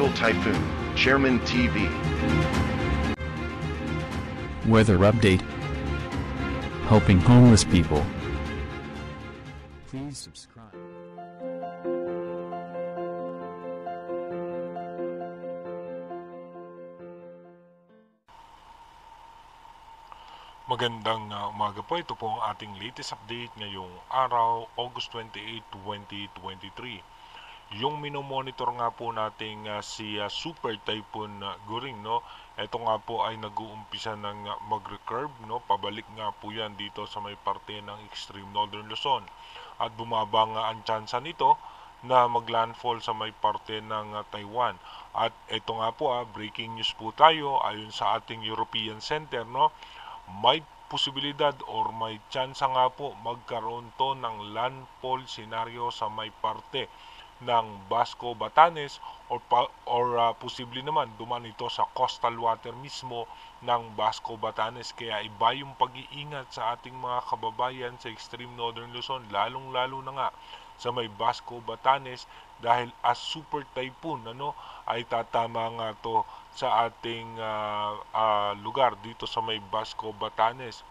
Tropical Typhoon, Chairman TV. Weather update. Helping homeless people. Please subscribe. Magandang umaga po. Ito po ang ating latest update ngayong araw, August 28, 2023. Yung minomonitor nga po nating si Super Typhoon Goring, no? Ito nga po ay nag-uumpisa ng mag-recurve, no? Pabalik nga po yan dito sa may parte ng extreme northern Luzon. At bumaba nga ang tsansa nito na maglandfall sa may parte ng Taiwan. At ito nga po, breaking news po tayo ayon sa ating European Center, no? May posibilidad or may tsansa nga po magkaroon to ng landfall scenario sa may parte ng Basco, Batanes or posible naman duman ito sa coastal water mismo ng Basco, Batanes. Kaya iba yung pag-iingat sa ating mga kababayan sa extreme northern Luzon, lalong-lalo na nga sa may Basco, Batanes, dahil as super typhoon ay tatama nga to sa ating lugar dito sa may Basco, Batanes.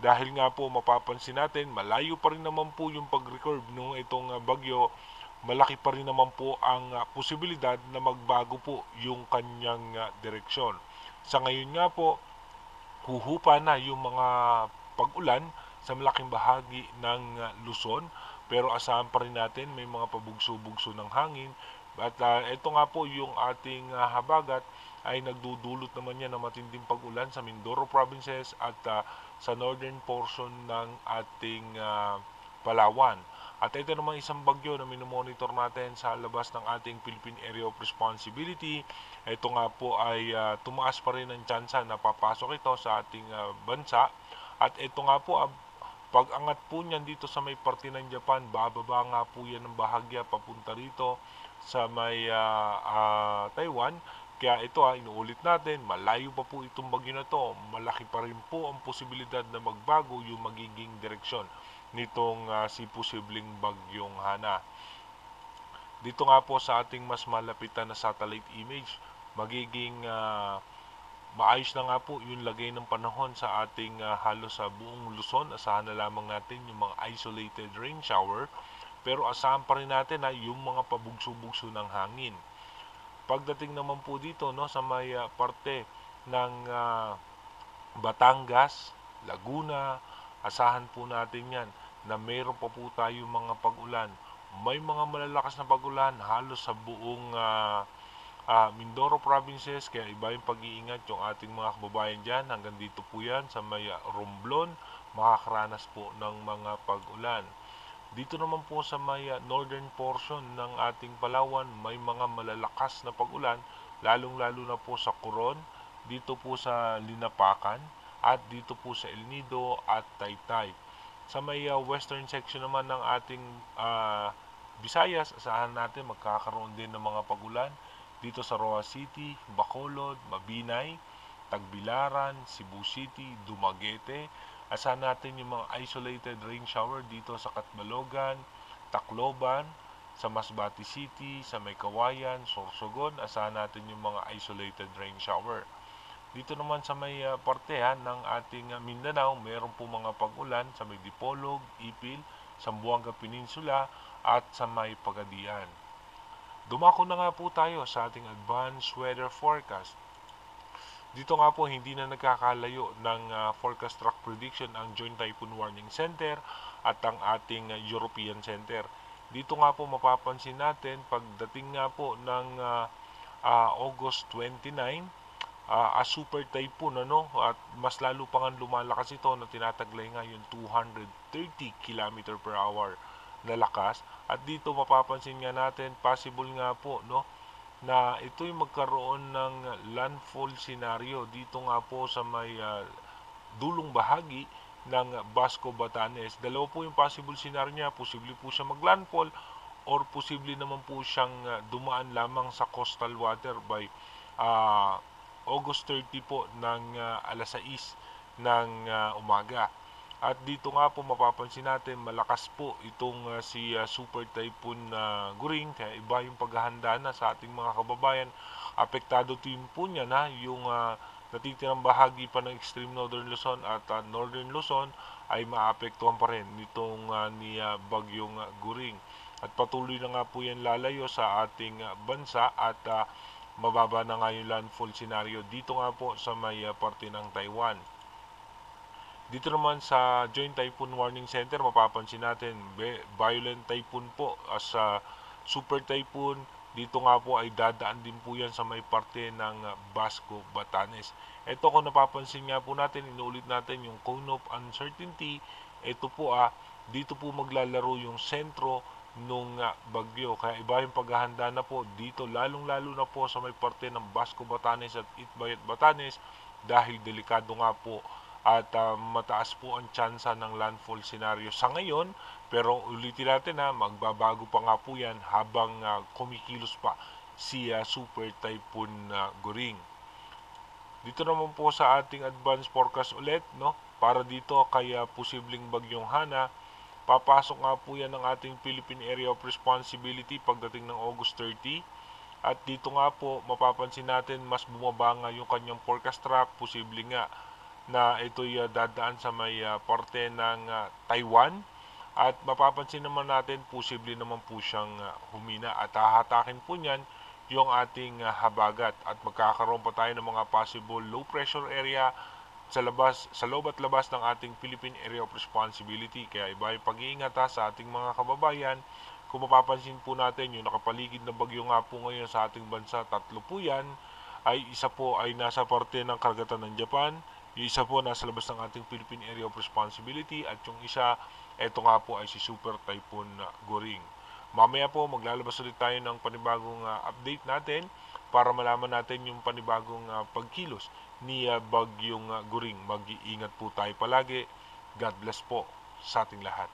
Dahil nga po mapapansin natin, malayo pa rin naman po yung pag-recurve nung itong bagyo, malaki pa rin naman po ang posibilidad na magbago po yung kanyang direksyon. Sa ngayon nga po, huhupa na yung mga pag-ulan sa malaking bahagi ng Luzon, pero asahan pa rin natin may mga pabugso-bugso ng hangin. At ito nga po yung ating habagat ay nagdudulot naman yan ng matinding pag-ulan sa Mindoro provinces at sa northern portion ng ating Palawan. At ito naman isang bagyo na minomonitor natin sa labas ng ating Philippine Area of Responsibility. Ito nga po ay tumaas pa rin ang tsansa na papasok ito sa ating bansa. At ito nga po, pag-angat po niyan dito sa may parte ng Japan, bababa nga po yan ng bahagya papunta rito sa may Taiwan. Kaya ito inuulit natin, malayo pa po itong bagyo na to, malaki pa rin po ang posibilidad na magbago yung magiging direksyon nitong si posibleng bagyong Hana. Dito nga po sa ating mas malapitan na satellite image, magiging maayos na nga po yung lagay ng panahon sa ating halos sa buong Luzon. Asahan na lamang natin yung mga isolated rain shower, pero asahan pa rin natin yung mga pabugso-bugso ng hangin. Pagdating naman po dito sa may parte ng Batangas, Laguna, asahan po natin yan na mayroon pa po tayong mga pag-ulan. May mga malalakas na pag-ulan halos sa buong Mindoro provinces, kaya iba yung pag-iingat yung ating mga kababayan dyan. Hanggang dito po yan sa may Romblon, makakaranas po ng mga pag-ulan. Dito naman po sa may northern portion ng ating Palawan, may mga malalakas na pag-ulan, lalong-lalo na po sa Coron, dito po sa Linapacan, at dito po sa El Nido at Taytay. Sa may western section naman ng ating Visayas, asahan natin magkakaroon din ng mga pag-ulan dito sa Roa City, Bacolod, Mabinay, Tagbilaran, Cebu City, Dumaguete. Asahan natin yung mga isolated rain shower dito sa Catbalogan, Tacloban, sa Masbate City, sa may Kawayan, Sorsogon. Asahan natin yung mga isolated rain shower. Dito naman sa may parte ng ating Mindanao, mayroon po mga pag-ulan sa may Dipolog, Ipil, Zamboanga Peninsula at sa may Pagadian. Dumako na nga po tayo sa ating advanced weather forecast. Dito nga po hindi na nagkakalayo ng forecast track prediction ang Joint Typhoon Warning Center at ang ating European Center. Dito nga po mapapansin natin pagdating nga po ng August 29, super typhoon at mas lalo pa nga lumalakas ito na tinataglay nga yung 230 km per hour na lakas. At dito mapapansin nga natin possible nga po na ito'y magkaroon ng landfall scenario dito nga po sa may dulong bahagi ng Basco, Batanes. Dalawa po yung possible scenario niya. Posible po siya maglandfall or posible naman po siyang dumaan lamang sa coastal water by August 30 po ng alas 6 ng umaga. At dito nga po mapapansin natin malakas po itong si Super Typhoon Goring, kaya iba yung paghahanda na sa ating mga kababayan. Apektado din po niya na yung natitirang bahagi pa ng extreme northern Luzon at northern Luzon ay maapektuhan pa rin nitong ni bagyong Goring. At patuloy na nga po yan lalayo sa ating bansa at mababa na nga yung landfall scenario dito nga po sa may parte ng Taiwan. Dito naman sa Joint Typhoon Warning Center, mapapansin natin, violent typhoon po as super typhoon. Dito nga po ay dadaan din po yan sa may parte ng Basco, Batanes. Ito kung napapansin nga po natin, inuulit natin yung cone of uncertainty. Ito po dito po maglalaro yung sentro nung bagyo. Kaya iba yung paghahanda na po dito, lalong-lalo na po sa may parte ng Basco, Batanes at Itbayat, Batanes dahil delikado nga po at mataas po ang tsansa ng landfall scenario sa ngayon, pero ulitin natin magbabago pa nga po yan habang kumikilos pa si Super Typhoon Goring. Dito naman po sa ating advance forecast ulit, para dito kay posibleng bagyong Hana, papasok nga po yan ng ating Philippine Area of Responsibility pagdating ng August 30. At dito nga po mapapansin natin mas bumaba nga yung kanyang forecast track, posible nga na ito'y dadaan sa may parte ng Taiwan. At mapapansin naman natin, posible naman po siyang humina at hahatakin po niyan yung ating habagat. At magkakaroon pa tayo ng mga possible low pressure area sa loob at labas ng ating Philippine Area of Responsibility. Kaya iba yung pag-iingat sa ating mga kababayan. Kung mapapansin po natin, yung nakapaligid na bagyo nga po ngayon sa ating bansa, 3 po yan. Isa po ay nasa parte ng karagatan ng Japan, yung isa po nasa labas ng ating Philippine Area of Responsibility, at yung isa, eto nga po ay si Super Typhoon Goring. Mamaya po maglalabas ulit tayo ng panibagong update natin para malaman natin yung panibagong pagkilos ni bagyong Goring. Mag-iingat po tayo palagi. God bless po sa ating lahat.